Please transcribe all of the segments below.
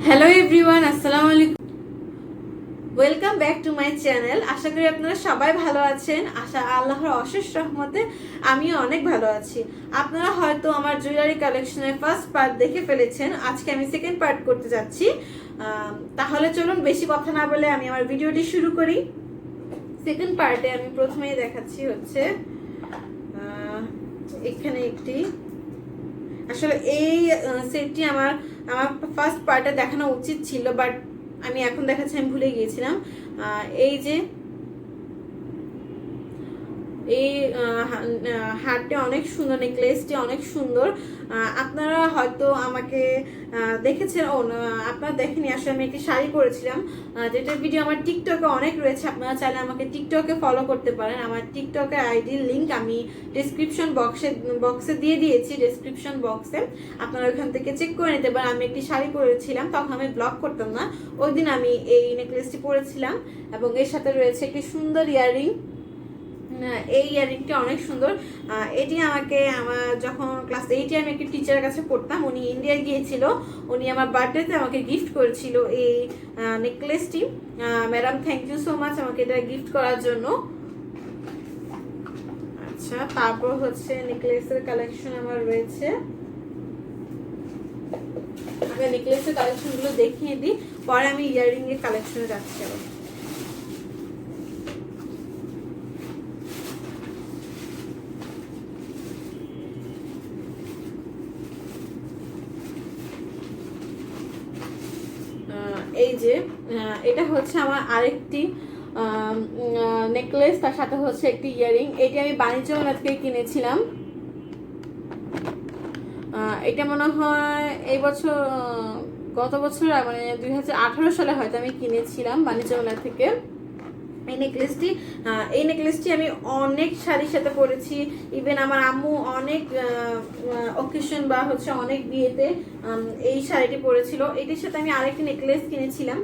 Hello everyone, আসসালামু আলাইকুম। Welcome back to my channel. আশা করি আপনারা সবাই ভালো আছেন। আল্লাহর অশেষ রহমতে আমিও অনেক ভালো আছি। আপনারা হয়তো আমার জুয়েলারি কালেকশনের ফার্স্ট পার্ট দেখে ফেলেছেন। আজকে আমি সেকেন্ড পার্ট করতে যাচ্ছি। তাহলে চলুন বেশি কথা না বলে আমি আমার ভিডিওটি শুরু করি। সেকেন্ড পার্টে আমি প্রথমেই দেখাচ্ছি হচ্ছে এখানে একটি, আসলে এই সেটটি আমার ফার্স্ট পার্টে দেখানো উচিত ছিল, বাট আমি এখন দেখাচ্ছি, আমি ভুলে গিয়েছিলাম। এই যে এই হারটি অনেক সুন্দর, নেকলেসটি অনেক সুন্দর। আপনারা হয়তো আমাকে দেখেছেন, আপনারা দেখেনি, আসলে আমি একটি শাড়ি পরেছিলাম, যেটার ভিডিও আমার টিকটকে অনেক রয়েছে। আপনারা চাইলে আমাকে টিকটকে ফলো করতে পারেন। আমার টিকটকের আইডির লিঙ্ক আমি ডিসক্রিপশন বক্সে দিয়ে দিয়েছি। ডিসক্রিপশন বক্সে আপনারা ওইখান থেকে চেক করে নিতে পারেন। আমি একটি শাড়ি পরেছিলাম, তখন আমি ব্লগ করতাম না। ওই দিন আমি এই নেকলেসটি পরেছিলাম এবং এর সাথে রয়েছে একটি সুন্দর ইয়াররিং। এই ইয়াররিংটি অনেক সুন্দর। এটি আমাকে যখন ক্লাস 8-এ আমি একটি টিচারের কাছে পড়তাম, উনি ইন্ডিয়ায় গিয়েছিল, উনি আমার বার্থডেতে আমাকে গিফট করেছিল এই নেকলেসটি। Madam, thank you so much আমাকে এটা গিফট করার জন্য। আচ্ছা, তারপর হচ্ছে নেকলেসের কালেকশন আমার রয়েছে। আমি নেকলেসের কালেকশনগুলো দেখিয়ে দিই, পরে আমি ইয়াররিং এর কালেকশনে যাচ্ছি আবার। এই যে এটা হচ্ছে আমার আরেকটি নেকলেস, তার সাথে হচ্ছে একটি ইয়াররিং। এটি আমি বাণিজ্য মেলা থেকে কিনেছিলাম। এটা মনে হয় এই বছর, গত বছর মানে 2018 সালে হয়তো আমি কিনেছিলাম বাণিজ্য মেলা থেকে এই নেকলেসটি আমি অনেক শাড়ির সাথে পরেছি। ইভেন আমার আম্মু অনেক অকেশন বা হচ্ছে অনেক বিয়েতে এই শাড়িটি পরেছিল। এটির সাথে আমি আরেকটি নেকলেস কিনেছিলাম,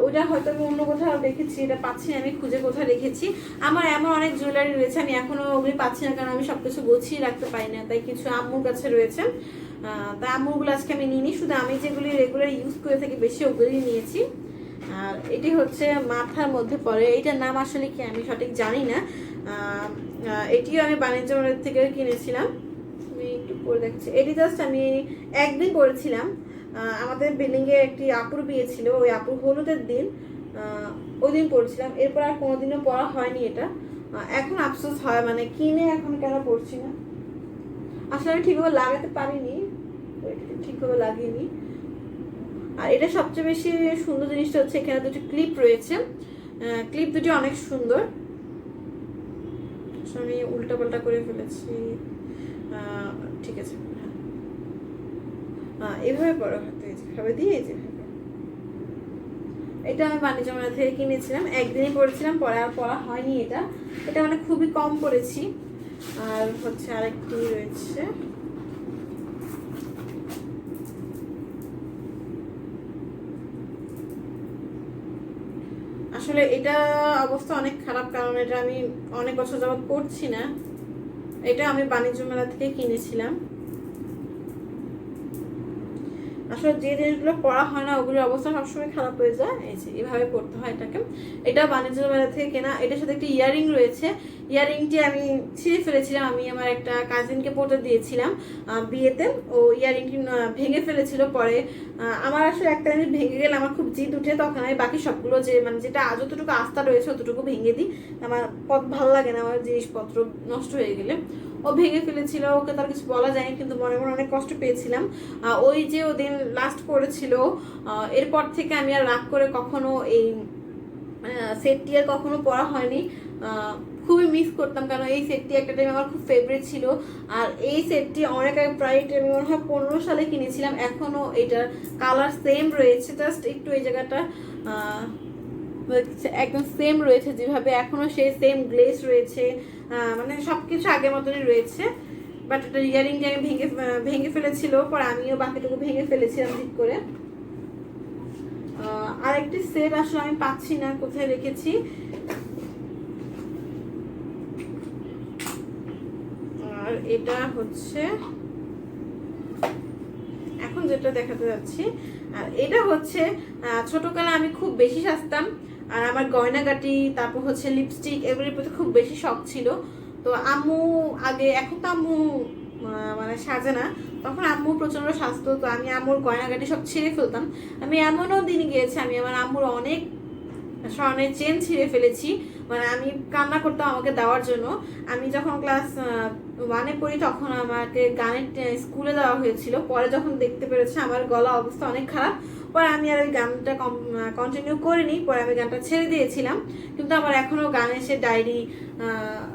ওটা হয়তো আমি অন্য কোথাও রেখেছি, এটা পাচ্ছি না, আমি খুঁজে কোথাও রেখেছি। আমার এমন অনেক জুয়েলারি রয়েছে, আমি এখনো ওগুলি পাচ্ছি না, কারণ আমি সবকিছু গুছিয়ে রাখতে পারি না, তাই কিছু আম্মুর কাছে রয়েছে। তাই আম্মুরগুলো আজকে আমি নিইনি, শুধু আমি যেগুলি রেগুলার ইউজ করে থাকি বেশি ওগুলি নিয়েছি। আর এটি হচ্ছে মাথার মধ্যে পড়ে, এইটার নাম আসলে কি আমি সঠিক জানি না। এটিও আমি বাণিজ্য মেলা থেকে কিনেছিলাম। আমি একটু পরে দেখছি, এটি জাস্ট আমি একদিন পরেছিলাম। আমাদের বিল্ডিংয়ে একটি আপুর বিয়ে ছিল, ওই আপুর হলুদের দিন ওই দিন পরেছিলাম। এরপর আর কোনোদিনও পরা হয়নি এটা। এখন আফসোস হয়, মানে কিনে এখন কেন পরছি না। আসলে আমি ঠিকভাবে লাগাতে পারিনি, ঠিকভাবে লাগিয়েনি। আর এটা সবচেয়ে বেশি সুন্দর জিনিসটা হচ্ছে এখানে দুটি ক্লিপ রয়েছে। ক্লিপ দুটি অনেক সুন্দর। আমি উল্টা পাল্টা করে ফেলেছি, ঠিক আছে। এভাবে পড়া হয়তো যেভাবে দিয়ে যেভাবে। এটা আমি বাণিজ্য মেলা থেকে কিনেছিলাম, একদিনই পড়েছিলাম, পরে আর পড়া হয়নি। এটা মানে খুবই কম পড়েছি। আর হচ্ছে আরেকটি রয়েছে, আসলে এটা অবস্থা অনেক খারাপ, কারণ এটা আমি অনেক বছর যাবত পড়ছি না। এটা আমি বাণিজ্য মেলা থেকে কিনেছিলাম। আসলে যে জিনিসগুলো পড়া হয় না ওগুলোর অবস্থা সবসময় খারাপ হয়ে যায়। এই যে এভাবে পড়তে হয় এটাকে। এটা বাণিজ্য মেলা থেকে কেনা। এটার সাথে একটা ইয়াররিং রয়েছে। ইয়াররিংটি আমি ছিঁড়ে ফেলেছিলাম, আমি আমার একটা কাজিনকে পড়তে দিয়েছিলাম বিয়েতে। ও ইয়াররিংটি ভেঙে ফেলেছিল। পরে আমার আসলে একটা জিনিস ভেঙে গেলে আমার খুব জিদ উঠে, তখন আমি বাকি সবগুলো যে মানে যেটা যতটুকু আস্থা রয়েছে অতটুকু ভেঙে দিই। আমার ভালো লাগে না আমার জিনিসপত্র নষ্ট হয়ে গেলে। ও ভেঙে ফেলেছিল, ওকে তার কিছু বলা যায়নি, কিন্তু মনে মনে অনেক কষ্ট পেয়েছিলাম। ওই যে ওদিন লাস্ট করেছিল, এরপর থেকে আমি আর রাগ করে কখনো এই সেটটি আর কখনো পরা হয়নি। খুবই মিস করতাম, কারণ এই সেটটি একটা টাইম আমার খুব ফেভারিট ছিল। আর এই সেটটি অনেক আগে, প্রায় আমি মনে হয় 15 সালে কিনেছিলাম। এখনও এটার কালার সেম রয়েছে, জাস্ট একটু এই জায়গাটা একদম সেম রয়েছে যেভাবে, এখনো সেই সেম গ্লেজ রয়েছে, মানে সবকিছু আগের মতনই রয়েছে। বাট এটা ইয়ারিংটা আমি ভেঙে ফেলেছিল, পরে আমিও বাকিটুকু ভেঙে ফেলেছিলাম ঠিক করে। আরেকটি সেট আসলে আমি পাচ্ছি না, কোথায় রেখেছি। আর এটা হচ্ছে এখন যেটা দেখাতে যাচ্ছি। আর এটা হচ্ছে ছোটকালে আমি খুব বেশি সাজতাম, আর আমার গয়নাগাটি, তারপর হচ্ছে লিপস্টিক, এগুলির প্রতি খুব বেশি শখ ছিল। তো আম্মু আগে, এখন তো আম্মু মানে সাজে না, তখন আম্মু প্রচন্ড স্বাস্থ্য, তো আমি আম্মুর গয়নাগাটি সব ছিঁড়ে ফেলতাম। আমি এমনও দিন গিয়েছে আমি আমার আম্মুর অনেক স্বর্ণের চেন ছিঁড়ে ফেলেছি, মানে আমি কান্না করতাম আমাকে দেওয়ার জন্য। আমি যখন ক্লাস 1-এ পড়ি তখন আমাকে গানের স্কুলে দেওয়া হয়েছিল, পরে যখন দেখতে পেরেছে আমার গলা অবস্থা অনেক খারাপ, পরে আমি আর ওই গানটা কন্টিনিউ করিনি, পরে আমি গানটা ছেড়ে দিয়েছিলাম। কিন্তু আমার এখনও গানে সে ডায়েরি,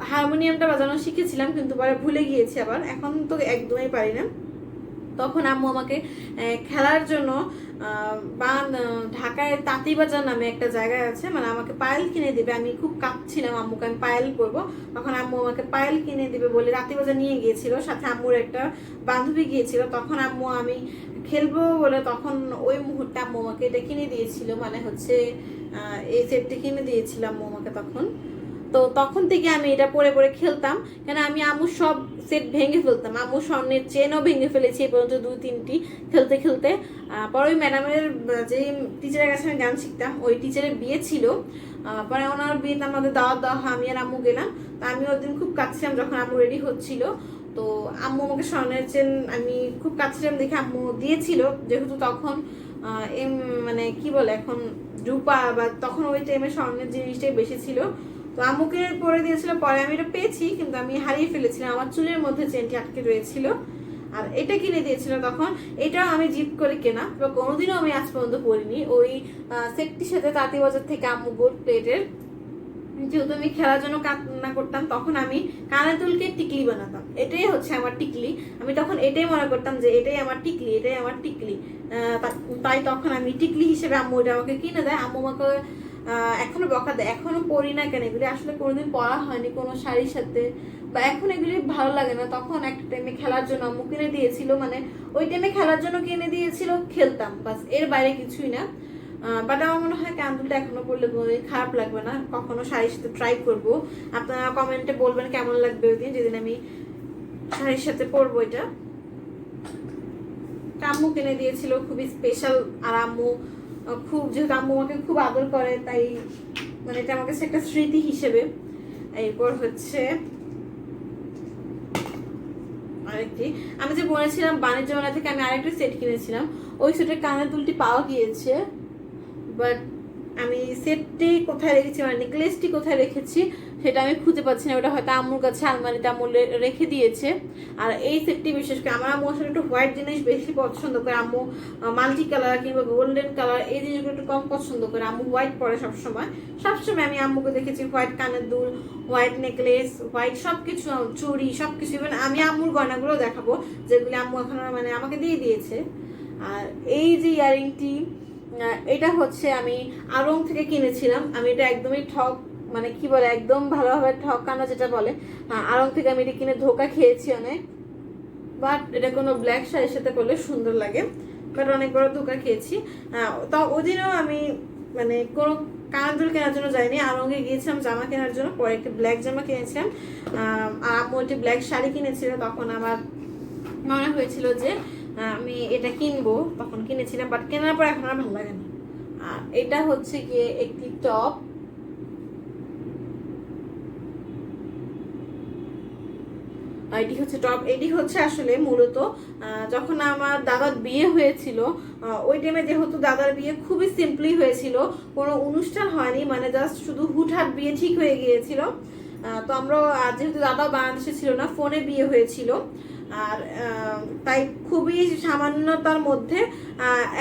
হারমোনিয়ামটা বাজানো শিখেছিলাম, কিন্তু পরে ভুলে গিয়েছি আবার, এখন তো একদমই পারি না। তখন আম্মু আমাকে খেলার জন্য ঢাকায় তাঁতিবাজার নামে একটা জায়গায় আছে, মানে আমাকে পায়েল কিনে দিবে, আমি খুব কাঁপছিলাম আম্মুকে আমি পায়েল পরবো, তখন আম্মু আমাকে পায়েল কিনে দিবে বলে তাঁতিবাজার নিয়ে গিয়েছিল, সাথে আম্মুর একটা বান্ধবী গিয়েছিল। তখন আম্মু আমি খেলবো বলে তখন ওই মুহূর্তে আম্মু আমাকে এটা কিনে দিয়েছিল, মানে হচ্ছে এই সেটটি কিনে দিয়েছিল আম্মু আমাকে তখন। তো তখন থেকে আমি এটা পরে পরে খেলতাম, কেন আমি আম্মুর সব সেট ভেঙে ফেলতাম, আম্মুর স্বর্ণের চেনও ভেঙে ফেলেছি এই পর্যন্ত 2-3টি খেলতে খেলতে। পরে ওই ম্যাডামের যে টিচারের কাছে আমি গান শিখতাম, ওই টিচারের বিয়ে ছিল, পরে ওনার বিয়েতে আমাদের দাওয়াত দেওয়া হয়, আমি আর আম্মু গেলাম। তো আমি ওদিন খুব কাঁদছিলাম যখন আম্মু রেডি হচ্ছিল, তো আম্মু আমাকে স্বর্ণের চেন, আমি খুব কাঁদছিলাম দেখে আম্মু দিয়েছিল, যেহেতু তখন মানে কি বলে এখন রূপা, বা তখন ওই টাইমে স্বর্ণের জিনিসটাই বেশি ছিল। তো আম্মুকে পরে দিয়েছিল, পরে আমি এটা পেয়েছি, কিন্তু আমি হারিয়ে ফেলেছিলাম, আমার চুলের মধ্যে চেনটি আটকে রয়েছিল। আর এটা কিনে দিয়েছিল তখন, এটাও আমি জিদ করে কেনা, বা কোনোদিনও আমি আজ পর্যন্ত পরিনি। ওই সেটটির সাথে তাঁতিবাজার থেকে আম্মু গোল্ড প্লেটের, যেহেতু আমি খেলার জন্য কান্না করতাম, তখন আমি কানের দুলকে টিকলি বানাতাম, এটাই হচ্ছে আমার টিকলি। আমি তখন এটাই মনে করতাম যে এটাই আমার টিকলি, এটাই আমার টিকলি। তাই তখন আমি টিকলি হিসেবে আম্মু এটা আমাকে কিনে দেয়। আম্মু আমাকে এখনো বকা দেয়, এখনো পরি না কেন, এগুলি আসলে কোনোদিন পরা হয়নি কোনো শাড়ির সাথে, বা এখন এগুলি ভালো লাগে না। তখন একটা টাইমে খেলার জন্য আম্মু কিনে দিয়েছিল, মানে ওই টাইমে খেলার জন্য কিনে দিয়েছিল, খেলতাম বাস, এর বাইরে কিছুই না। বাট আমার মনে হয় ক্যান্ডেলটা এখনো পড়লে খারাপ লাগবে না, কখনো শাড়ির সাথে ট্রাই করবো। আপনারা কমেন্টে বলবেন কেমন লাগবে ওই দিন, যেদিন আমি শাড়ির সাথে পরবো এটা। আম্মু কিনে দিয়েছিল, খুবই স্পেশাল। আর আম্মু খুব, যেহেতু আম্মু আমাকে খুব আদর করে, তাই মানে এটা আমার কাছে একটা স্মৃতি হিসেবে। এরপর হচ্ছে আরেকটি, আমি যে বলেছিলাম বাণিজ্য মেলা থেকে আমি আরেকটি সেট কিনেছিলাম, ওই সেটের কানের দুলটি পাওয়া গিয়েছে, বাট আমি সেটটি কোথায় রেখেছি, মানে নেকলেসটি কোথায় রেখেছি সেটা আমি খুঁজে পাচ্ছি না। ওটা হয়তো আম্মুর কাছে আলমারিতে আম্মু রেখে দিয়েছে। আর এই সেটটি বিশেষ করে আমার আম্মু আসলে একটু হোয়াইট জিনিস বেশি পছন্দ করে, আম্মু মাল্টি কালার কিংবা গোল্ডেন কালার এই জিনিসগুলো একটু কম পছন্দ করে, আম্মু হোয়াইট পরে সবসময়। সবসময় আমি আম্মুকে দেখেছি হোয়াইট কানের দুল, হোয়াইট নেকলেস, হোয়াইট সব কিছু, চুড়ি সব কিছু। ইভেন আমি আম্মুর গয়নাগুলো দেখাবো যেগুলি আম্মু এখন মানে আমাকে দিয়ে দিয়েছে। আর এই যে ইয়ারিংটি, এটা হচ্ছে আমি আড়ং থেকে কিনেছিলাম। আমি এটা একদমই মানে কি বলে, একদম ভালোভাবে ঠকানো যেটা বলে, আড়ং থেকে আমি এটা কিনে ধোকা খেয়েছি অনেক। বাট এটা কোনো ব্ল্যাক শাড়ির সাথে পরলে সুন্দর লাগে, বাট অনেক বড় ধোকা খেয়েছি। তো ওই দিনও আমি মানে কোনো কানের দুল কেনার জন্য যাইনি, আড়ংয়ে গিয়েছিলাম জামা কেনার জন্য, পরে একটা ব্ল্যাক জামা কিনেছিলাম। আর আম্মু একটি ব্ল্যাক শাড়ি কিনেছিল, তখন আমার মনে হয়েছিল যে আমি এটা কিনবো, তখন কিনেছিলাম, বাট কেনার পর এখন আর ভালো লাগে না। আর এটা হচ্ছে গিয়ে একটি টপ, এটি হচ্ছে টপ। এটি হচ্ছে আসলে মূলত যখন আমার দাদার বিয়ে হয়েছিল, ওই টাইমে যেহেতু দাদার বিয়ে খুবই সিম্পলি হয়েছিল, কোনো অনুষ্ঠান হয়নি, মানে জাস্ট শুধু হুটহাট বিয়ে ঠিক হয়ে গিয়েছিল। তো আমরা, যেহেতু দাদা বাংলাদেশে ছিল না, ফোনে বিয়ে হয়েছিল, আর তাই খুবই সামান্যতার মধ্যে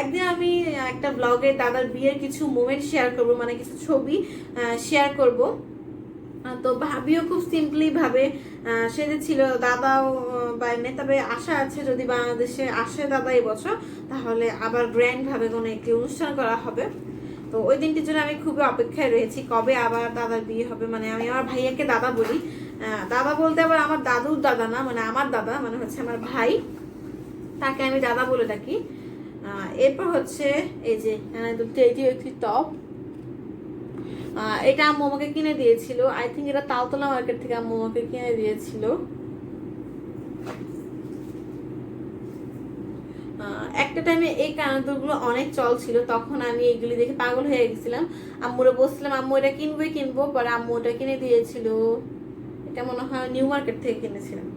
একদিন আমি একটা ব্লগে দাদার বিয়ের কিছু মোমেন্ট শেয়ার করব, মানে কিছু ছবি শেয়ার করব। তো ভাবিও খুব সিম্পলি ভাবে সেজেছিল। দাদাও বা নেতাবে আশা আছে যদি বাংলাদেশে আসে দাদা এবছর, তাহলে আবার গ্র্যান্ড ভাবে কোনো একটি অনুষ্ঠান করা হবে। তো ওই দিনটির জন্য আমি খুবই অপেক্ষায় রয়েছি, কবে আবার দাদার বিয়ে হবে। মানে আমি আমার ভাইয়াকে দাদা বলি, দাদা বলতে আবার আমার দাদুর দাদা না, মানে আমার দাদা, মানে হচ্ছে আমার ভাই, তাকে আমি দাদা বলে ডাকি। এরপর হচ্ছে এই যে এটিও একটি টপ, এটা আম্মু আমাকে কিনে দিয়েছিল। আই থিঙ্ক এটা তালতলা মার্কেট থেকে আম্মু আমাকে কিনে দিয়েছিল। একটা টাইমে এই কানের অনেক চল ছিল, তখন আমি এগুলি দেখে পাগল হয়ে গেছিলাম। আম্মুরে বলছিলাম আম্মু এটা কিনবো, পরে আম্মু ওটা কিনে দিয়েছিল। এটা মনে হয় নিউ মার্কেট থেকে কিনেছিলাম।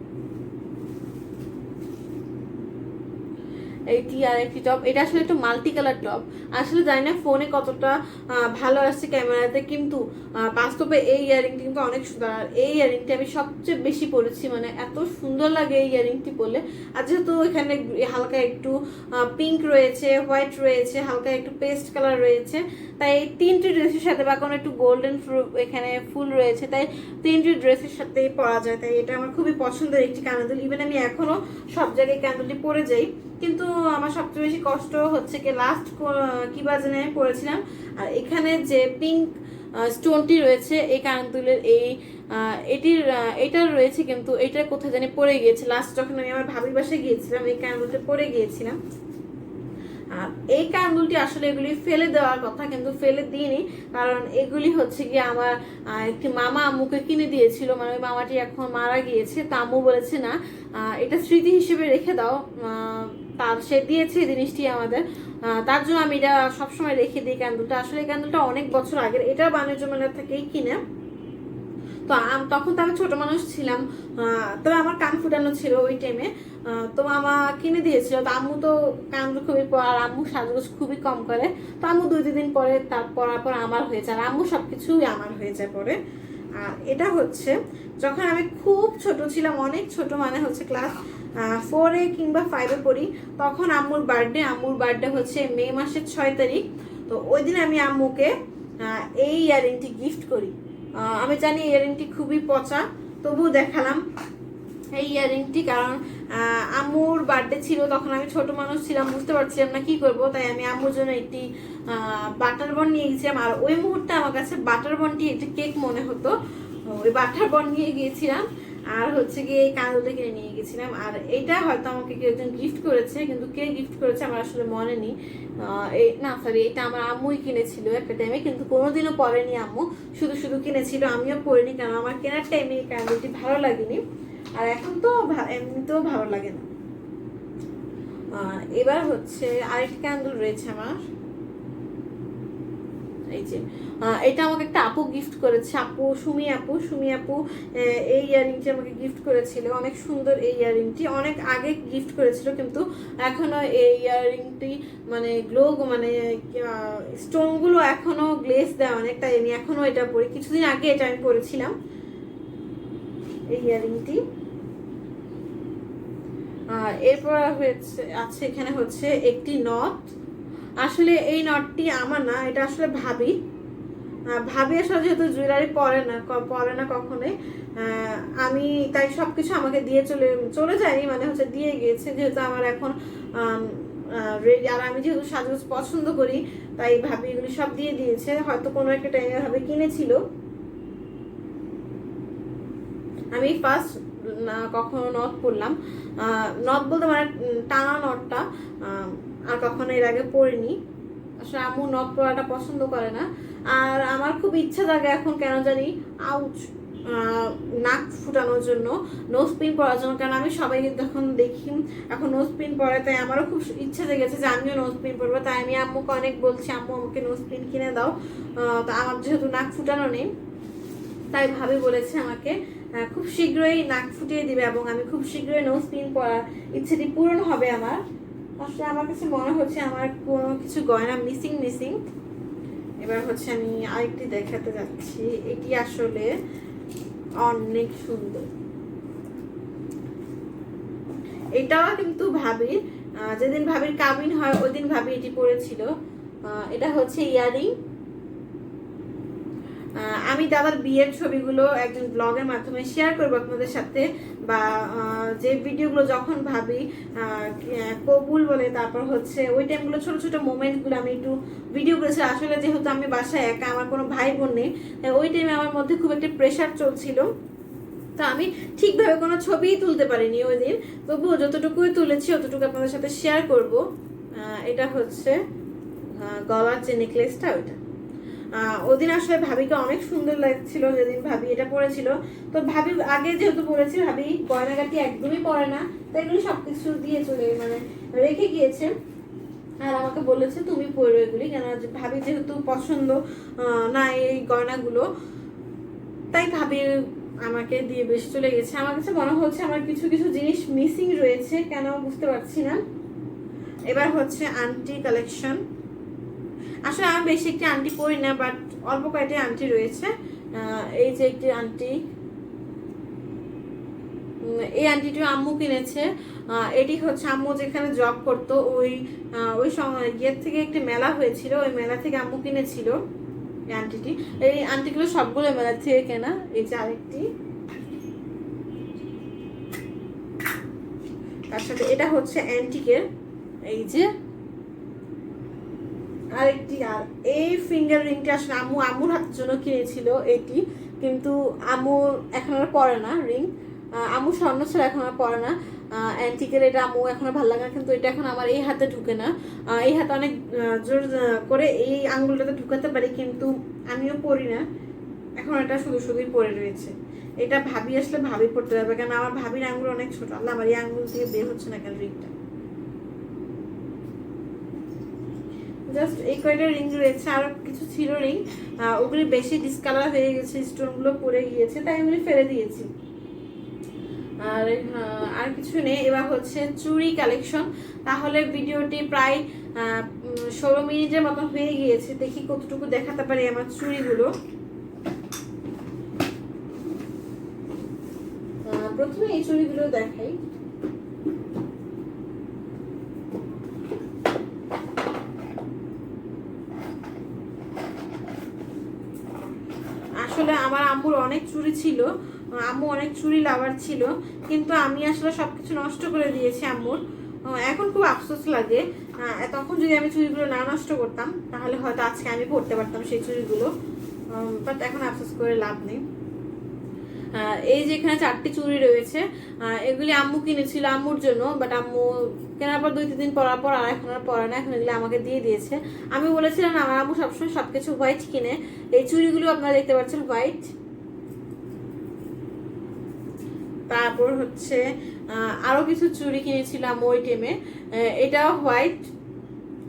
এইটি আর একটি টপ, এটা আসলে একটু মাল্টি কালার টপ। আসলে জানি না ফোনে কতটা ভালো আসছে ক্যামেরাতে, কিন্তু বাস্তবে এই ইয়ারিংটি কিন্তু অনেক সুন্দর। আর এই ইয়ারিংটি আমি সবচেয়ে বেশি পরেছি, মানে এত সুন্দর লাগে এই ইয়ারিংটি পরলে। আর যেহেতু এখানে হালকা একটু পিঙ্ক রয়েছে, হোয়াইট রয়েছে, হালকা একটু পেস্ট কালার রয়েছে, তাই এই তিনটি ড্রেসের সাথে, বা কোনো একটু গোল্ডেন এখানে ফুল রয়েছে, তাই তিনটি ড্রেসের সাথেই পরা যায়। তাই এটা আমার খুবই পছন্দের একটি কানের। ইভেন আমি এখনো সব জায়গায় কানেরটি পরে যাই। কিন্তু আমার সবচেয়ে বেশি কষ্ট হচ্ছে কি লাস্ট কি বাজে আমি পরেছিলাম, আর এখানে যে পিঙ্ক স্টোনটি রয়েছে এই কানের এটার রয়েছে, কিন্তু এটা কোথায় জানি পড়ে গিয়েছে। লাস্ট যখন আমি আমার ভাবির বাসায় গিয়েছিলাম এই কানদুলটা পরে গিয়েছিলাম। আর এই কানদুলটি আসলে এগুলি ফেলে দেওয়ার কথা, কিন্তু ফেলে দিইনি, কারণ এগুলি হচ্ছে কি আমার একটি মামা আম্মুকে কিনে দিয়েছিল। মানে ওই মামাটি এখন মারা গিয়েছে, তো আম্মু বলেছে না এটা স্মৃতি হিসেবে রেখে দাও, তার সে দিয়েছে এই জিনিসটি আমাদের, তার জন্য আমি এটা সবসময় রেখে দিই ক্যান্ডেলটা। আসলে এই ক্যান্ডেলটা অনেক বছর আগের, এটা বাণিজ্য মেলা থেকেই কিনে। তো তখন তো আমি ছোট মানুষ ছিলাম, তবে আমার কান ফুটানো ছিল ওই টাইমে, তো মামা কিনে দিয়েছিল। তো আম্মু তো কানগুলো খুবই আর আম্মু সাজগোজ খুবই কম করে, তো আম্মু 2-3 দিন পরে তার পরার পর আমার হয়ে যায়, আর আম্মু সবকিছুই আমার হয়ে যায় পরে। আর এটা হচ্ছে যখন আমি খুব ছোট ছিলাম, অনেক ছোট, মানে হচ্ছে ক্লাস 4-এ কিংবা 5-এ পড়ি, তখন আম্মুর বার্থডে হচ্ছে মে মাসের 6 তারিখ। তো ওই দিন আমি আম্মুকে এই ইয়ারিংটি গিফট করি। আমি জানি ইয়ারিংটি খুবই পচা, তবুও দেখালাম এই ইয়ারিংটি, কারণ আম্মুর বার্থডে ছিল, তখন আমি ছোট মানুষ ছিলাম, বুঝতে পারছিলাম না কি করব, তাই আমি আম্মুর জন্য একটি বাটার বন নিয়ে গেছিলাম। আর ওই মুহূর্তে আমার কাছে বাটার বনটি একটি কেক মনে হতো, ওই বাটার বন নিয়ে গিয়েছিলাম, আর হচ্ছে গিয়ে এই কাঁদুলটা কিনে নিয়ে গেছিলাম। আর এটা হয়তো আমাকে কেউ একজন গিফট করেছে, কিন্তু কে গিফট করেছে আমার আসলে মনে নেই। এটা আমার আম্মুই কিনেছিল একটা টাইমে, কিন্তু কোনোদিনও পরেনি আম্মু, শুধু শুধু কিনেছিল, আমিও পরিনি, কারণ আমার কেনার টাইমে এই কাঁদুলটি ভালো লাগেনি, আর এখন তো এমনিতেও ভালো লাগে না। এবার হচ্ছে আরেকটি ক্যান্ডেল রয়েছে আমার, এই যে এটা আমাকে একটা আপু গিফট করেছে, সুমি আপু এই ইয়ারিংটি আমাকে গিফট করেছিল। অনেক সুন্দর এই ইয়ারিংটি, অনেক আগে গিফট করেছিল, কিন্তু এখনো এই ইয়ারিংটি মানে মানে স্টোনগুলো এখনো গ্লেজ দেয় অনেক, তাই আমি এখনো এটা পরি। কিছুদিন আগে এটা আমি পরেছিলাম এই ইয়ারিংটি। এরপর আছে এখানে হচ্ছে একটি নথ। আসলে এই নটটি আমার না, এটা আসলে ভাবি আসলে যেহেতু জুয়েলারি পরে না কখনোই, আমি তাই সবকিছু আমাকে দিয়ে চলে যায়নি, মানে হচ্ছে দিয়ে গিয়েছে, যেহেতু আমার এখন আর আমি যেহেতু সাজগোজ পছন্দ করি, তাই ভাবি এগুলি সব দিয়ে দিয়েছে। হয়তো কোনো একটা টাইমে ভাবে কিনেছিল। আমি ফার্স্ট কখনো নথ পরলাম, নথ বলতে মানে টানা নথটা, আর কখনো এর আগে পরিনি। আসলে আম্মু নথ পরাটা পছন্দ করে না, আর আমার খুব ইচ্ছা থাকে এখন কেন জানি নাক ফুটানোর জন্য, নোজ পিন পরার জন্য, কারণ আমি সবাইকে যখন দেখি এখন নোজ পিন পরে, তাই আমারও খুব ইচ্ছা জেগেছে যে আমিও নোজ পিন পরবো। তাই আমি আম্মুকে অনেক বলছি আম্মু আমাকে নোজ পিন কিনে দাও, তা আমার যেহেতু নাক ফুটানো নেই, তাই ভাবি বলেছে আমাকে খুব শীঘ্রই নাক ফুটিয়ে দিবে, এবং আমি খুব শীঘ্রই নোজ পিন পরার ইচ্ছেটি পূরণ হবে আমার। আসলে আমার কাছে মনে হচ্ছে আমার কোনো কিছু গয়না মিসিং। এবার হচ্ছে আমি আরেকটি দেখাতে যাচ্ছি, এটি আসলে অনেক সুন্দর। এটাও কিন্তু ভাবির, যেদিন ভাবির কাবিন হয় ওই দিন ভাবি এটি পরেছিল। এটা হচ্ছে ইয়ারিং। আমি দাদার বিয়ের ছবিগুলো একজন ব্লগের মাধ্যমে শেয়ার করবো আপনাদের সাথে, বা যে ভিডিওগুলো যখন ভাবি কবুল বলে, তারপর হচ্ছে ওই টাইমগুলো ছোট ছোট মোমেন্টগুলো আমি একটু ভিডিও করেছি। আসলে যেহেতু আমি বাসায় একা, আমার কোনো ভাই বোন নেই, ওই টাইমে আমার মধ্যে খুব একটা প্রেশার চলছিল, তো আমি ঠিকভাবে কোনো ছবিই তুলতে পারিনি ওই দিন। তবুও যতটুকুই তুলেছি অতটুকু আপনাদের সাথে শেয়ার করব। এটা হচ্ছে গলার যে নেকলেসটা, ওইটা ওদিন আসলে ভাবিকে অনেক সুন্দর লাগছিল যেদিন ভাবি এটা পরেছিল। তো ভাবি আগে যেহেতু পরেছি, ভাবি গয়নাগাটি একদমই পরে না, তাই এগুলো সবকিছু দিয়ে মানে রেখে গিয়েছে। আর আমাকে বলেছে তুমি পরো এগুলি, কেন ভাবি যেহেতু পছন্দ না এই গয়নাগুলো, তাই ভাবি আমাকে দিয়ে বেশ চলে গেছে। আমার কাছে মনে হচ্ছে আমার কিছু কিছু জিনিস মিসিং রয়েছে, কেন বুঝতে পারছি না। এবার হচ্ছে আন্টি কালেকশন। আসলে আমি বেশি একটি আন্টি পরি না, বাট অল্প কয়েকটি আন্টি রয়েছে। এই যে একটি আন্টি, এই আন্টিটিও আম্মু কিনেছে। এটি হচ্ছে আম্মু যেখানে জব করতো ওই সময় ইয়ের থেকে একটি মেলা হয়েছিল, ওই মেলা থেকে আম্মু কিনেছিল এই আন্টিটি। এই আন্টিগুলো সবগুলো মেলা থেকে কেনা। এই যে আরেকটি, তার সাথে এটা হচ্ছে অ্যান্টিকের, এই যে আরেকটি। আর এই ফিঙ্গার রিংটা আসলে আম্মুর হাতের জন্য কিনেছিল এটি, কিন্তু আম্মু এখন আর পরে না রিং। আম্মু স্বর্ণ ছাড়া এখন আর পরে না। অ্যান্টিকের এটা আম্মু এখন আর ভালো লাগে না, কিন্তু এটা এখন আমার এই হাতে ঢুকে না। এই হাতে অনেক জোর করে এই আঙ্গুলটাতে ঢুকাতে পারি, কিন্তু আমিও পরি না এখন, এটা শুধু শুধুই পরে রয়েছে। এটা ভাবি আসলে ভাবি পড়তে যাবে, কেন আমার ভাবির আঙ্গুল অনেক ছোট। আল্লাহ, আমার এই আঙ্গুল থেকে বের হচ্ছে না কেন রিংটা। জাস্ট এই কয়টা রিং রয়েছে, আরো কিছু ছিল রিং, ওগুলি বেশি ডিসকালার হয়ে গেছে, স্টোনগুলো পড়ে গিয়েছে, তাই ওগুলি ফেলে দিয়েছি। আর কিছু নেই। এবার হচ্ছে চুড়ি কালেকশন। তাহলে ভিডিওটি প্রায় 16 মিনিটের মতো হয়ে গিয়েছে, দেখি কতটুকু দেখাতে পারি আমার চুড়িগুলো। প্রথমে এই চুড়িগুলো দেখাই। আসলে আমার আম্মুর অনেক চুড়ি ছিল, আম্মু অনেক চুড়ি লাভার ছিল, কিন্তু আমি আসলে সবকিছু নষ্ট করে দিয়েছি আম্মুর। এখন খুব আফসোস লাগে, তখন যদি আমি চুড়িগুলো না নষ্ট করতাম তাহলে হয়তো আজকে আমি পরতে পারতাম সেই চুড়িগুলো, বাট এখন আফসোস করে লাভ নেই। এই যে এখানে 4টি চুড়ি রয়েছে, এগুলি আম্মু কিনেছিল আম্মুর জন্য, বাট আম্মু কেনার পর 2-3 দিন পরার পর আর এখন আর পরে না, এখন এগুলো আমাকে দিয়ে দিয়েছে। আমি বলেছিলাম আমার আম্মু সবসময় সবকিছু হোয়াইট কিনে, এই চুড়িগুলো আপনারা দেখতে পাচ্ছেন হোয়াইট। তারপর হচ্ছে আরো কিছু চুড়ি কিনেছিলাম ওই টাইমে, এটাও হোয়াইট।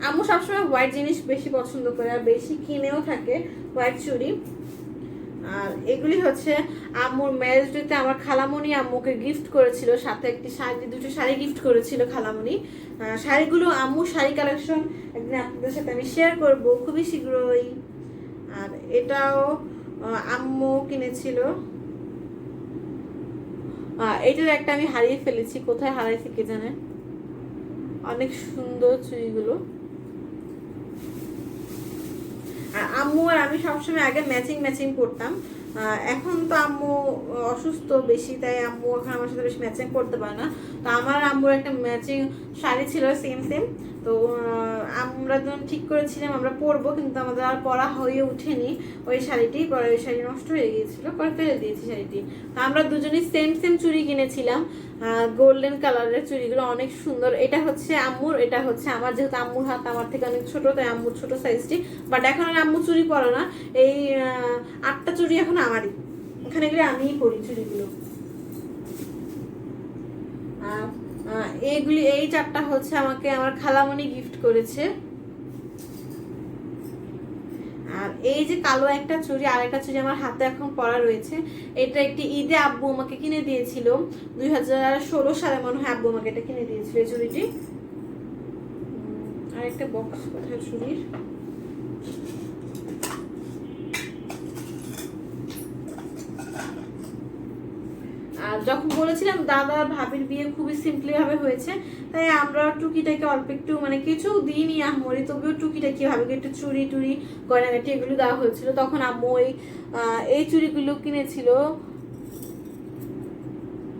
আম্মু সবসময় হোয়াইট জিনিস বেশি পছন্দ করে আর বেশি কিনেও থাকে হোয়াইট চুড়ি। আর এগুলি হচ্ছে আম্মুর ম্যারেজ ডেতে আমার খালামণি আম্মুকে গিফট করেছিল, সাথে একটি শাড়ি, দুটো শাড়ি গিফট করেছিল খালামণি। শাড়িগুলো আম্মুর শাড়ি কালেকশন একদিন আপনাদের সাথে আমি শেয়ার করব খুবই শীঘ্রই। আর এটাও আম্মু কিনেছিল। এটার একটা আমি হারিয়ে ফেলেছি, কোথায় হারাইছি কে জানে। অনেক সুন্দর চুড়িগুলো। আম্মু আর আমি সবসময় আগে ম্যাচিং করতাম, এখন তো আম্মু অসুস্থ বেশি, তাই আম্মু এখন আমার সাথে বেশি ম্যাচিং করতে পারে না। তো আমার আম্মুর একটা ম্যাচিং শাড়ি ছিল সেম, তো আমরা যখন ঠিক করেছিলাম আমরা পরবো, কিন্তু আমাদের আর পরা হয়ে ওঠেনি ওই শাড়িটি। পরে ওই শাড়ি নষ্ট হয়ে গিয়েছিল, পরে ফেলে দিয়েছি শাড়িটি। তো আমরা দুজনেই সেম চুড়ি কিনেছিলাম, গোল্ডেন কালারের চুড়িগুলো অনেক সুন্দর। এটা হচ্ছে আম্মুর, এটা হচ্ছে আমার, যেহেতু আম্মুর হাত আমার থেকে অনেক ছোট, তাই আম্মুর ছোট সাইজটি। বাট এখন আর আম্মু চুড়ি পরে না, এই 8টা চুড়ি এখন আমারই, ওখানে গেলে আমিই পরি চুড়িগুলো। এইগুলি, এই 4টা হচ্ছে আমাকে আমার খালামণি গিফট করেছে। আর এই যে কালো একটা চুড়ি, আর একটা চুড়ি আমার হাতে এখন পরা রয়েছে। এটা একটি ঈদে আব্বু আমাকে কিনে দিয়েছিল, 2016 সালে মনে হয় আব্বু আমাকে এটা কিনে দিয়েছিল এই চুড়িটি। আর একটা বক্স কোথায় চুড়ির, আর যখন বলেছিলাম দাদা ভাবির বিয়ে খুবই সিম্পলি ভাবে হয়েছে, তাই আমরা টুকিটাকে অল্প একটু মানে কিছু দিইনি আহমরি, তবেও টুকিটাকি ভাবে একটু চুড়ি টুড়ি গয়নাগাটি এগুলো দেওয়া হয়েছিল। তখন আম্মু এই চুড়িগুলো কিনেছিল,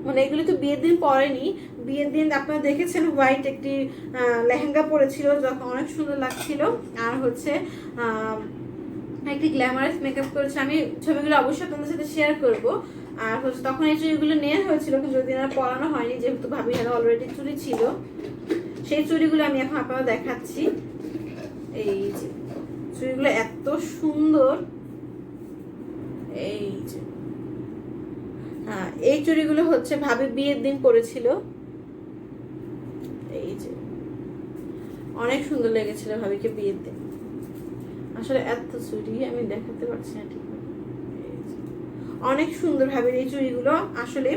মানে এগুলো তো বিয়ের দিন পরেনি, বিয়ের দিন আপনারা দেখেছেন হোয়াইট একটি লেহেঙ্গা পরেছিল, যখন অনেক সুন্দর লাগছিল। আর হচ্ছে একটি গ্ল্যামারাস মেকআপ করেছে, আমি ছবিগুলো অবশ্যই আপনাদের সাথে শেয়ার করব। আর হচ্ছে তখন এই চুড়িগুলো নেওয়া হয়েছিল, কিন্তু যদি আর পরানো হয়নি, যেহেতু ভাবি হাতে অলরেডি চুড়ি ছিল। সেই চুড়িগুলো আমি এখন আপনারা দেখাচ্ছি। এই যে চুড়িগুলো এত সুন্দর, এই যে এই চুড়িগুলো হচ্ছে ভাবি বিয়ের দিন পরেছিল। এই যে অনেক সুন্দর লেগেছিল ভাবিকে বিয়েতে। আসলে এত চুড়ি আমি দেখাতে পারছি না ঠিক, অনেক সুন্দর ভাবির এই চুড়িগুলো আসলে।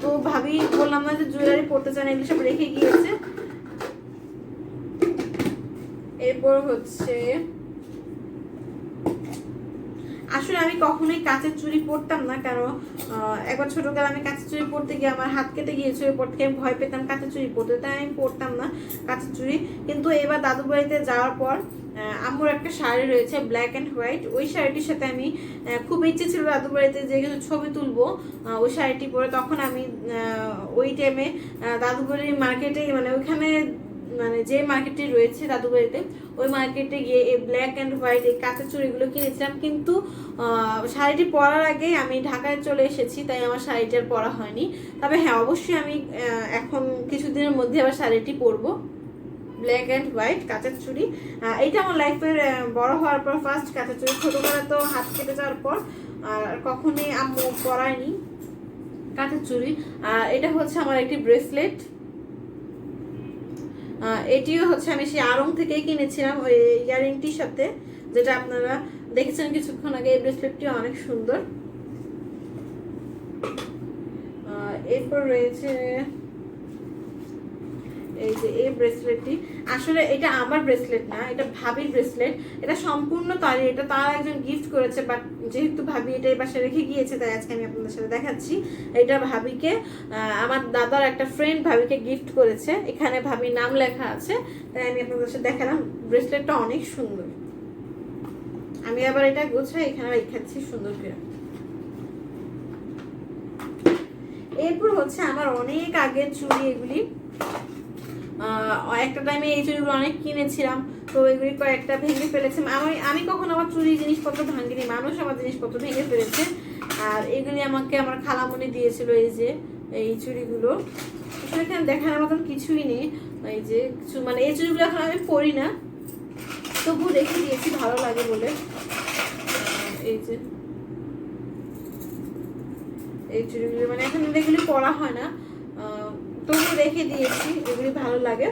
তো ভাবি বললাম না যে জুয়েলারি পড়তে চান, এগুলো সব রেখে গিয়েছে। এরপর হচ্ছে আসলে আমি কখনোই কাঁচের চুড়ি পরতাম না, কারণ একবার ছোটবেলা আমি কাঁচের চুড়ি পরতে গিয়ে আমার হাত কেটে গিয়েছিল, এরপর থেকে আমি ভয় পেতাম কাঁচের চুড়ি পরতে, তাই আমি পরতাম না কাঁচের চুড়ি। কিন্তু এবার দাদু বাড়িতে যাওয়ার পর আম্মুর একটা শাড়ি রয়েছে ব্ল্যাক অ্যান্ড হোয়াইট, ওই শাড়িটির সাথে আমি খুব ইচ্ছে ছিল দাদু বাড়িতে যে কিছু ছবি তুলবো ওই শাড়িটি পরে। তখন আমি ওই টাইমে দাদু বাড়ির মার্কেটে, মানে ওইখানে মানে যে মার্কেটটি রয়েছে দাদু বাড়িতে, ওই মার্কেটে গিয়ে এই ব্ল্যাক অ্যান্ড হোয়াইট এই কাঁচের চুড়িগুলো কিনেছিলাম। কিন্তু শাড়িটি পরার আগে আমি ঢাকায় চলে এসেছি, তাই আমার শাড়িটি আর পরা হয়নি। তবে হ্যাঁ, অবশ্যই আমি এখন কিছুদিনের মধ্যে আবার শাড়িটি পরবো, ব্ল্যাক অ্যান্ড হোয়াইট কাঁচের চুড়ি। এইটা আমার লাইফের বড় হওয়ার পর ফার্স্ট কাঁচের চুড়ি। ছোটবেলা তো হাত কেটে যাওয়ার পর আর কখনোই আম্মু পরায়নি কাঁচের চুড়ি। এটা হচ্ছে আমার একটি ব্রেসলেট, এটিও হচ্ছে আমি সেই আড়ং থেকেই কিনেছিলাম ওই ইয়ারিংটির সাথে, যেটা আপনারা দেখেছেন কিছুক্ষণ আগে। এই ব্রেসলেটটিও অনেক সুন্দর। এরপর রয়েছে এই যে এই ব্রেসলেটটি, আসলে এটা আমার ব্রেসলেট না, এটা ভাবির ব্রেসলেট। এটা সম্পূর্ণ তারই, এটা তার একজন গিফট করেছে, বাট যেহেতু ভাবি এটা এই পাশে রেখে গিয়েছে তাই আজকে আমি আপনাদের সাথে দেখাচ্ছি। এটা ভাবিকে আমার দাদার একটা ফ্রেন্ড ভাবিকে গিফট করেছে, এখানে ভাবির নাম লেখা আছে, তাই আমি আপনাদের সাথে দেখালাম। ব্রেসলেটটা অনেক সুন্দর, আমি আবার এটা গোছাই এখানে রেখেছি সুন্দর করে। এরপর হচ্ছে আমার অনেক আগের চুড়ি এগুলি, একটা টাইমে এই চুড়িগুলো অনেক কিনেছিলাম, তো এগুলি কয়েকটা ভেঙে ফেলেছে। আমি কখন আমার চুড়ি জিনিসপত্র ভাঙিনি, মানুষ আমার জিনিসপত্র ভেঙে ফেলেছে। আর এগুলি আমাকে আমার খালামণি দিয়েছিল, এই যে এই চুড়িগুলো। আসলে এখানে দেখানোর মতন কিছুই নেই, এই যে কিছু মানে এই চুড়িগুলো এখন আমি পরি না, তবু রেখে দিয়েছি ভালো লাগে বলে। এই যে এই চুড়িগুলো মানে এখন এগুলি পরা হয় না, তবু রেখে দিয়েছি, এগুলি ভালো লাগে।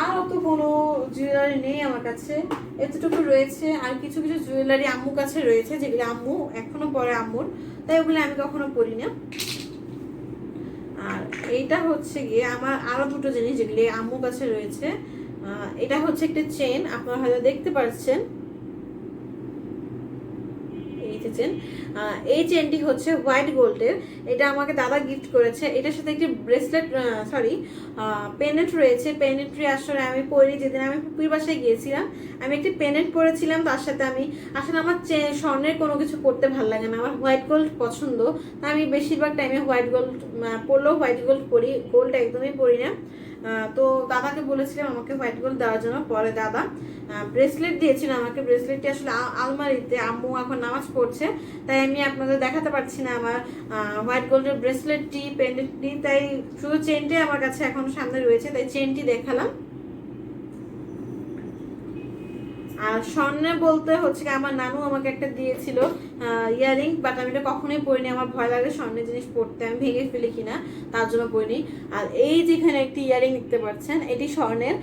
আর অত কোনো জুয়েলারি নেই আমার কাছে, এতটুকু রয়েছে। আর কিছু কিছু জুয়েলারি আম্মুর কাছে রয়েছে, যেগুলি আম্মু এখনো পরে আম্মুর, তাই ওগুলি আমি কখনো পরি না। আর এইটা হচ্ছে গিয়ে আমার আরো দুটো জিনিস যেগুলি আম্মুর কাছে রয়েছে। এটা হচ্ছে একটা চেন, আপনারা হয়তো দেখতে পাচ্ছেন, এই চেনটি হচ্ছে হোয়াইট গোল্ডের। এটা আমাকে দাদা গিফট করেছে। এটার সাথে একটি ব্রেসলেট পেনেট রয়েছে। পেনেটটি আসলে আমি পরি, যেদিন আমি পুকুর বাসায় গিয়েছিলাম আমি একটি পেনেট পরেছিলাম, তার সাথে আমি আসলে আমার স্বর্ণের কোনো কিছু পরতে ভালো লাগে না, আমার হোয়াইট গোল্ড পছন্দ, তাই আমি বেশিরভাগ টাইমে হোয়াইট গোল্ড পরলেও হোয়াইট গোল্ড পরি, গোল্ড একদমই পরি না। তো দাদাকে বলেছিলাম আমাকে হোয়াইট গোল্ড দেওয়ার জন্য, পরে দাদা ব্রেসলেট দিয়েছিল আমাকে। ব্রেসলেটটি আসলে আলমারিতে, আম্মু এখন নামাজ পড়ছে, তাই আমি আপনাদের দেখাতে পারছি না আমার হোয়াইট গোল্ডের ব্রেসলেটটি, পেন্ডেন্টটি, তাই শুধু চেনটাই আমার কাছে এখন সামনে রয়েছে, তাই চেনটি দেখালাম। আর স্বর্ণে বলতে হচ্ছে আমার নানু আমাকে একটা দিয়েছিল ইয়ারিং, বাট আমি এটা কখনোই পরিনি, আমার ভয় লাগে স্বর্ণের জিনিস পরতে, আমি ভেঙে ফেলি কিনা তার জন্য পরিনি। আর এই যেখানে একটি ইয়ারিং দেখতে পাচ্ছেন, এটি স্বর্ণের।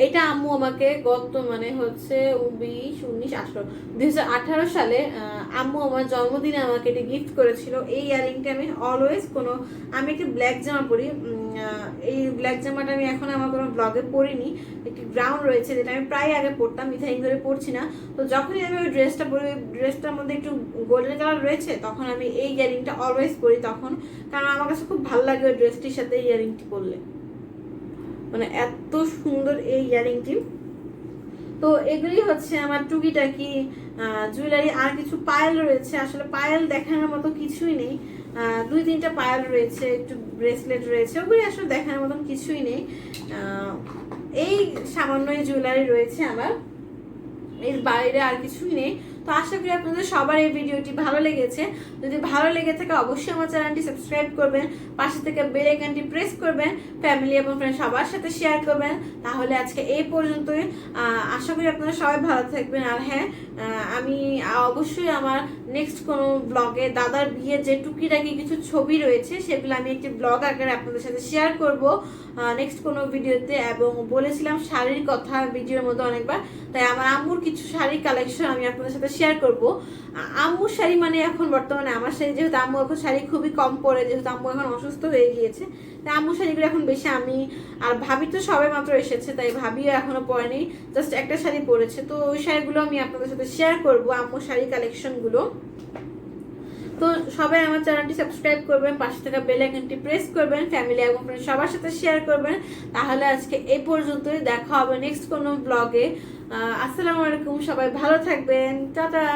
এটা আম্মু আমাকে গত মানে হচ্ছে 2018 সালে আম্মু আমার জন্মদিনে আমাকে এটি গিফট করেছিল। এই ইয়ারিংটা আমি অলওয়েজ আমি একটি ব্ল্যাক জামা পরি, এই ব্ল্যাক জামাটা আমি এখন আমার কোনো ব্লগে পরিনি, একটি ব্রাউন রয়েছে যেটা আমি প্রায় আগে পরতাম, ইদানিং ধরে পরছি না। তো যখনই আমি ওই ড্রেসটা পরি, ড্রেসটার মধ্যে একটু গোল্ডেন কালার রয়েছে, তখন আমি এই ইয়ারিংটা অলওয়েজ পরি তখন, কারণ আমার কাছে খুব ভালো লাগে ওই ড্রেসটির সাথে ইয়ারিংটি পরলে, মানে এত সুন্দর এই ইয়ারিংটি। তো এগুলি হচ্ছে আমার টুকিটাকি জুয়েলারি। আর কিছু পায়েল রয়েছে, আসলে পায়েল দেখানোর মতো কিছুই নেই, 2-3টা পায়েল রয়েছে, একটু ব্রেসলেট রয়েছে, ওগুলি আসলে দেখানোর মতন কিছুই নেই। এই সামান্য জুয়েলারি রয়েছে আমার, এর বাইরে আর কিছুই নেই। তো আশা করি আপনাদের সবার এই ভিডিওটি ভালো লেগেছে। যদি ভালো লেগে থাকে অবশ্যই আমার চ্যানেলটি সাবস্ক্রাইব করবেন, পাশে থেকে বেল আইকনটি প্রেস করবেন, ফ্যামিলি এবং ফ্রেন্ড সবার সাথে শেয়ার করবেন। তাহলে আজকে এই পর্যন্তই। আশা করি আপনারা সবাই ভালো থাকবেন। আর হ্যাঁ, আমি অবশ্যই আমার নেক্সট কোনো ব্লগে দাদার বিয়ের যে টুকিটাকি কিছু ছবি রয়েছে সেগুলো আমি একটি ব্লগ আকারে আপনাদের সাথে শেয়ার করব নেক্সট কোনো ভিডিওতে। এবং বলেছিলাম শাড়ির কথা ভিডিওর মধ্যে অনেকবার, তাই আমার আম্মুর কিছু শাড়ি কালেকশন আমি আপনাদের সাথে শেয়ার করব। আম্মুর শাড়ি মানে এখন বর্তমানে আমার শাড়ি, যেহেতু আম্মু এখন শাড়ি খুবই কম পরে, যেহেতু আম্মু এখন অসুস্থ হয়ে গিয়েছে, তাই আম্মুর শাড়িগুলো এখন বেশি আমি আর ভাবি তো সবাই মাত্র এসেছে, তাই ভাবিও এখনো পরেনি, জাস্ট একটা শাড়ি পরেছে। তো ওই শাড়িগুলো আমি আপনাদের সাথে শেয়ার করব, আম্মুর শাড়ি কালেকশনগুলো। তো সবাই আমার চ্যানেলটি সাবস্ক্রাইব করবেন, পাশে থাকা বেল আইকনটি প্রেস করবেন, ফ্যামিলি এবং ফ্রেন্ড সবার সাথে শেয়ার করবেন। তাহলে আজকে এই পর্যন্তই, দেখা হবে নেক্সট কোনো ব্লগে। আসসালামু আলাইকুম, সবাই ভালো থাকবেন, টাটা।